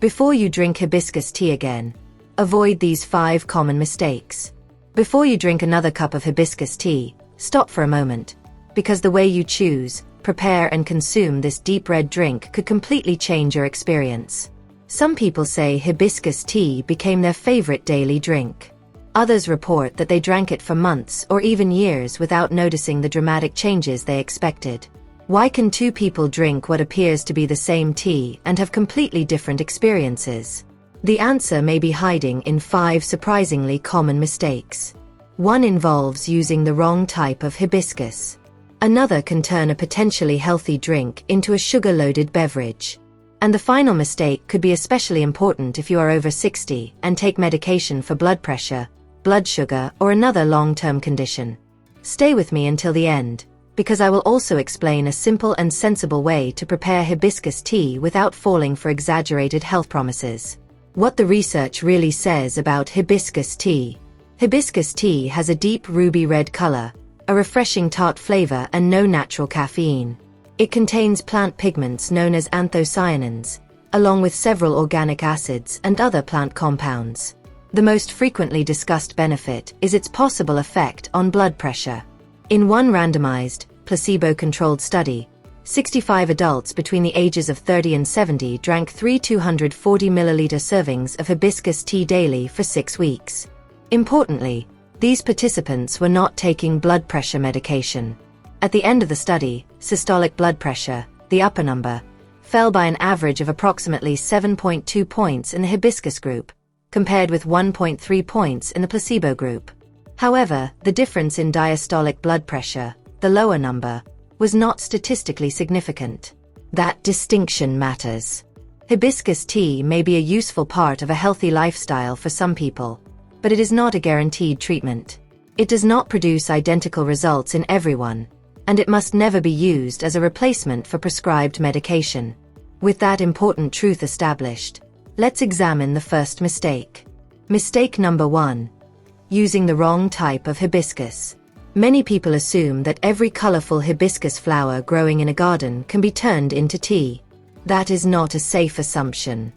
Before you drink hibiscus tea again, avoid these 5 common mistakes. Before you drink another cup of hibiscus tea, stop for a moment, because the way you choose, prepare and consume this deep red drink could completely change your experience. Some people say hibiscus tea became their favorite daily drink. Others report that they drank it for months or even years without noticing the dramatic changes they expected. Why can 2 people drink what appears to be the same tea and have completely different experiences? The answer may be hiding in 5 surprisingly common mistakes. One involves using the wrong type of hibiscus. Another can turn a potentially healthy drink into a sugar-loaded beverage. And the final mistake could be especially important if you are over 60 and take medication for blood pressure, blood sugar, or another long-term condition. Stay with me until the end, because I will also explain a simple and sensible way to prepare hibiscus tea without falling for exaggerated health promises. What the research really says about hibiscus tea. Hibiscus tea has a deep ruby red color, a refreshing tart flavor and no natural caffeine. It contains plant pigments known as anthocyanins, along with several organic acids and other plant compounds. The most frequently discussed benefit is its possible effect on blood pressure. In one randomized, placebo-controlled study, 65 adults between the ages of 30 and 70 drank 3 240 milliliter servings of hibiscus tea daily for 6 weeks. Importantly, these participants were not taking blood pressure medication. At the end of the study, systolic blood pressure, the upper number, fell by an average of approximately 7.2 points in the hibiscus group, compared with 1.3 points in the placebo group. However, the difference in diastolic blood pressure, the lower number, was not statistically significant. That distinction matters. Hibiscus tea may be a useful part of a healthy lifestyle for some people, but it is not a guaranteed treatment. It does not produce identical results in everyone, and it must never be used as a replacement for prescribed medication. With that important truth established, let's examine the first mistake. Mistake number 1. Using the wrong type of hibiscus. Many people assume that every colorful hibiscus flower growing in a garden can be turned into tea. That is not a safe assumption.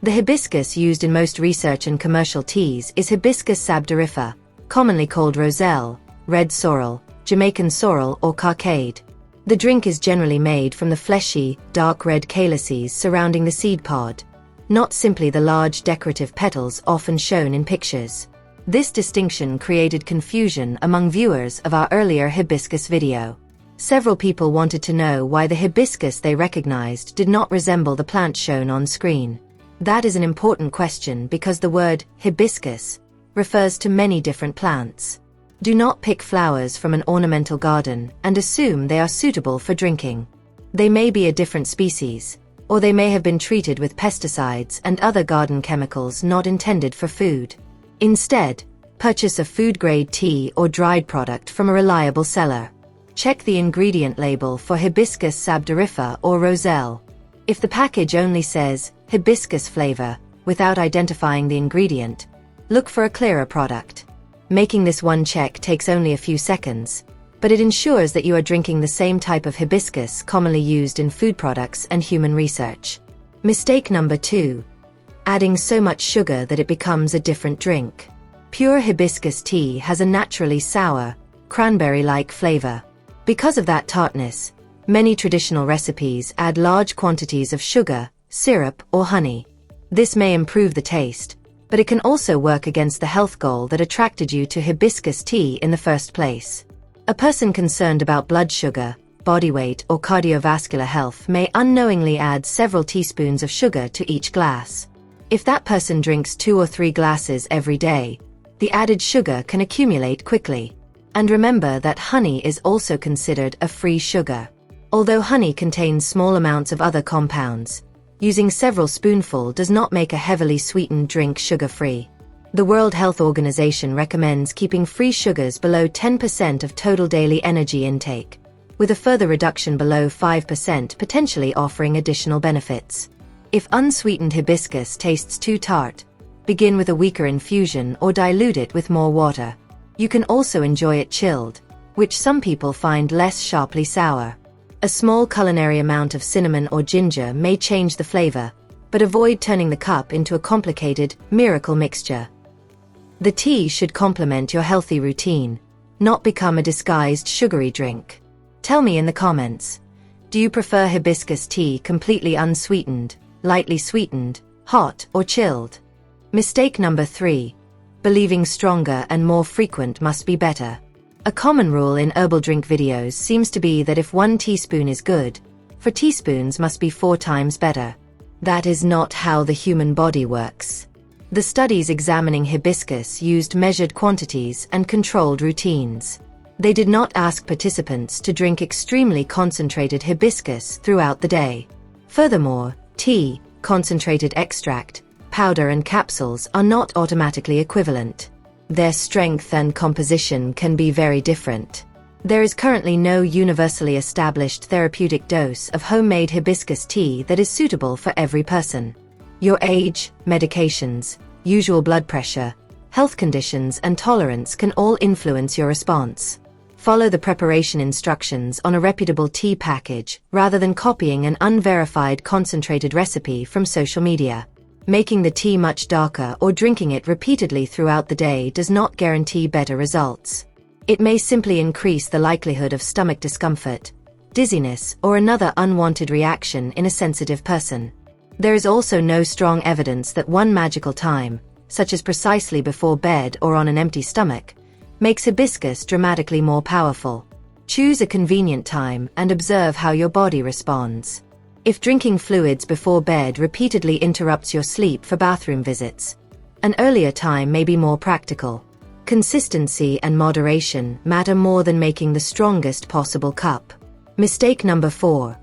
The hibiscus used in most research and commercial teas is Hibiscus sabdariffa, commonly called roselle, red sorrel, Jamaican sorrel or carcade. The drink is generally made from the fleshy, dark red calyces surrounding the seed pod, not simply the large decorative petals often shown in pictures. This distinction created confusion among viewers of our earlier hibiscus video. Several people wanted to know why the hibiscus they recognized did not resemble the plant shown on screen. That is an important question because the word hibiscus refers to many different plants. Do not pick flowers from an ornamental garden and assume they are suitable for drinking. They may be a different species, or they may have been treated with pesticides and other garden chemicals not intended for food. Instead, purchase a food-grade tea or dried product from a reliable seller. Check the ingredient label for Hibiscus sabdariffa or roselle. If the package only says hibiscus flavor without identifying the ingredient, look for a clearer product. Making this one check takes only a few seconds, but it ensures that you are drinking the same type of hibiscus commonly used in food products and human research. Mistake number 2. Adding so much sugar that it becomes a different drink. Pure hibiscus tea has a naturally sour, cranberry-like flavor. Because of that tartness, many traditional recipes add large quantities of sugar, syrup, or honey. This may improve the taste, but it can also work against the health goal that attracted you to hibiscus tea in the first place. A person concerned about blood sugar, body weight, or cardiovascular health may unknowingly add several teaspoons of sugar to each glass. If that person drinks 2 or 3 glasses every day, the added sugar can accumulate quickly. And remember that honey is also considered a free sugar. Although honey contains small amounts of other compounds, using several spoonfuls does not make a heavily sweetened drink sugar-free. The World Health Organization recommends keeping free sugars below 10% of total daily energy intake, with a further reduction below 5% potentially offering additional benefits. If unsweetened hibiscus tastes too tart, begin with a weaker infusion or dilute it with more water. You can also enjoy it chilled, which some people find less sharply sour. A small culinary amount of cinnamon or ginger may change the flavor, but avoid turning the cup into a complicated, miracle mixture. The tea should complement your healthy routine, not become a disguised sugary drink. Tell me in the comments, do you prefer hibiscus tea completely unsweetened, lightly sweetened, hot or chilled? Mistake number 3. Believing stronger and more frequent must be better. A common rule in herbal drink videos seems to be that if 1 teaspoon is good, 4 teaspoons must be 4 times better. That is not how the human body works. The studies examining hibiscus used measured quantities and controlled routines. They did not ask participants to drink extremely concentrated hibiscus throughout the day. Furthermore, tea, concentrated extract, powder and capsules are not automatically equivalent. Their strength and composition can be very different. There is currently no universally established therapeutic dose of homemade hibiscus tea that is suitable for every person. Your age, medications, usual blood pressure, health conditions and tolerance can all influence your response. Follow the preparation instructions on a reputable tea package rather than copying an unverified concentrated recipe from social media. Making the tea much darker or drinking it repeatedly throughout the day does not guarantee better results. It may simply increase the likelihood of stomach discomfort, dizziness, or another unwanted reaction in a sensitive person. There is also no strong evidence that one magical time, such as precisely before bed or on an empty stomach, makes hibiscus dramatically more powerful. Choose a convenient time and observe how your body responds. If drinking fluids before bed repeatedly interrupts your sleep for bathroom visits, an earlier time may be more practical. Consistency and moderation matter more than making the strongest possible cup. Mistake number 4.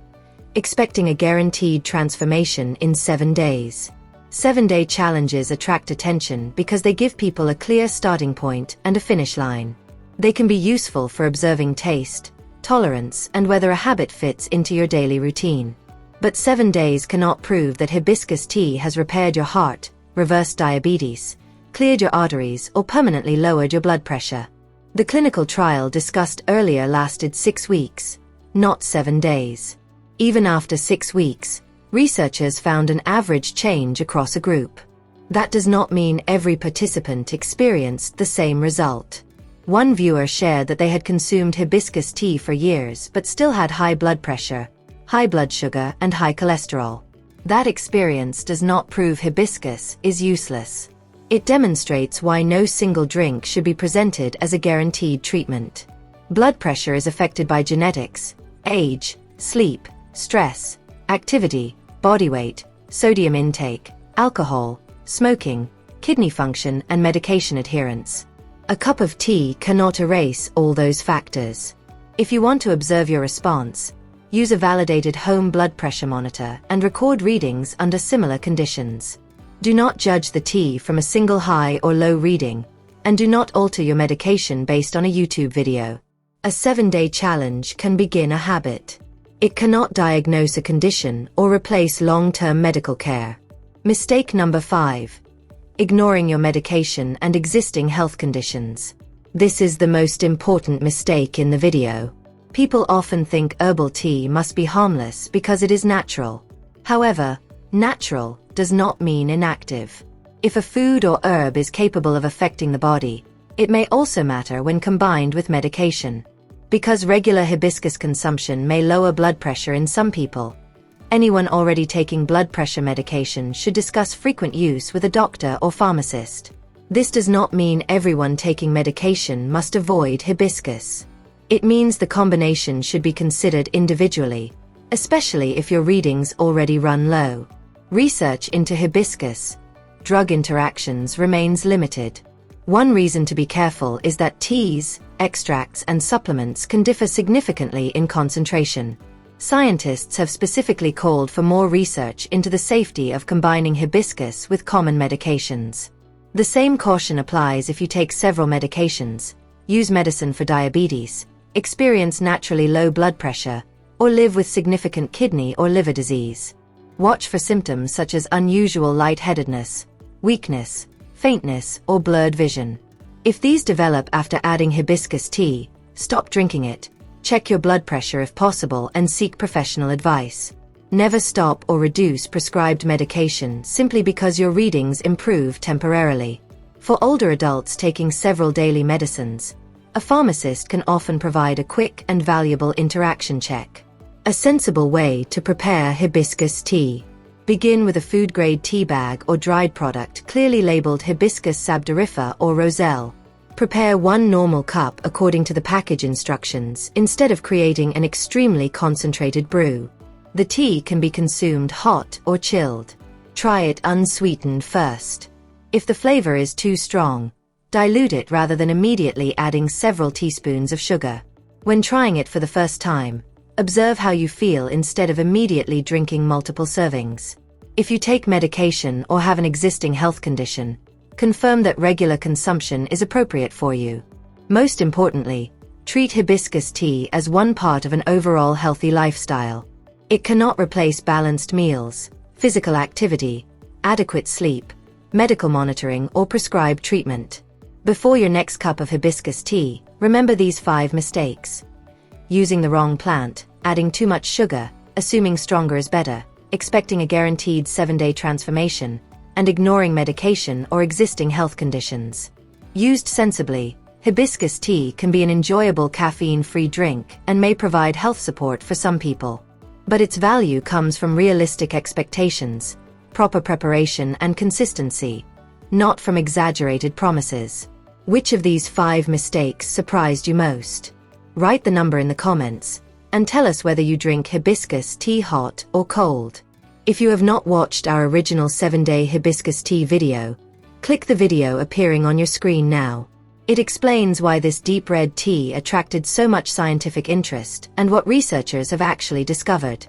Expecting a guaranteed transformation in 7 days. 7-day challenges attract attention because they give people a clear starting point and a finish line. They can be useful for observing taste, tolerance, and whether a habit fits into your daily routine. But 7 days cannot prove that hibiscus tea has repaired your heart, reversed diabetes, cleared your arteries, or permanently lowered your blood pressure. The clinical trial discussed earlier lasted 6 weeks, not 7 days. Even after 6 weeks, researchers found an average change across a group. That does not mean every participant experienced the same result. One viewer shared that they had consumed hibiscus tea for years but still had high blood pressure, high blood sugar, and high cholesterol. That experience does not prove hibiscus is useless. It demonstrates why no single drink should be presented as a guaranteed treatment. Blood pressure is affected by genetics, age, sleep, stress, activity, body weight, sodium intake, alcohol, smoking, kidney function, and medication adherence. A cup of tea cannot erase all those factors. If you want to observe your response, use a validated home blood pressure monitor and record readings under similar conditions. Do not judge the tea from a single high or low reading, and do not alter your medication based on a YouTube video. A 7-day challenge can begin a habit. It cannot diagnose a condition or replace long-term medical care. Mistake number 5. Ignoring your medication and existing health conditions. This is the most important mistake in the video. People often think herbal tea must be harmless because it is natural. However, natural does not mean inactive. If a food or herb is capable of affecting the body, it may also matter when combined with medication. Because regular hibiscus consumption may lower blood pressure in some people, anyone already taking blood pressure medication should discuss frequent use with a doctor or pharmacist. This does not mean everyone taking medication must avoid hibiscus. It means the combination should be considered individually, especially if your readings already run low. Research into hibiscus drug interactions remains limited. One reason to be careful is that teas, extracts, and supplements can differ significantly in concentration. Scientists have specifically called for more research into the safety of combining hibiscus with common medications. The same caution applies if you take several medications, use medicine for diabetes, experience naturally low blood pressure, or live with significant kidney or liver disease. Watch for symptoms such as unusual lightheadedness, weakness, faintness, or blurred vision. If these develop after adding hibiscus tea, stop drinking it, check your blood pressure if possible, and seek professional advice. Never stop or reduce prescribed medication simply because your readings improve temporarily. For older adults taking several daily medicines, a pharmacist can often provide a quick and valuable interaction check. A sensible way to prepare hibiscus tea. Begin with a food-grade tea bag or dried product clearly labeled Hibiscus sabdariffa or roselle. Prepare 1 normal cup according to the package instructions instead of creating an extremely concentrated brew. The tea can be consumed hot or chilled. Try it unsweetened first. If the flavor is too strong, dilute it rather than immediately adding several teaspoons of sugar. When trying it for the first time, observe how you feel instead of immediately drinking multiple servings. If you take medication or have an existing health condition, confirm that regular consumption is appropriate for you. Most importantly, treat hibiscus tea as one part of an overall healthy lifestyle. It cannot replace balanced meals, physical activity, adequate sleep, medical monitoring, or prescribed treatment. Before your next cup of hibiscus tea, remember these 5 mistakes. Using the wrong plant, adding too much sugar, assuming stronger is better, expecting a guaranteed 7-day transformation, and ignoring medication or existing health conditions. Used sensibly, hibiscus tea can be an enjoyable caffeine-free drink and may provide health support for some people. But its value comes from realistic expectations, proper preparation and consistency, not from exaggerated promises. Which of these 5 mistakes surprised you most? Write the number in the comments, and tell us whether you drink hibiscus tea hot or cold. If you have not watched our original 7-day hibiscus tea video, click the video appearing on your screen now. It explains why this deep red tea attracted so much scientific interest and what researchers have actually discovered.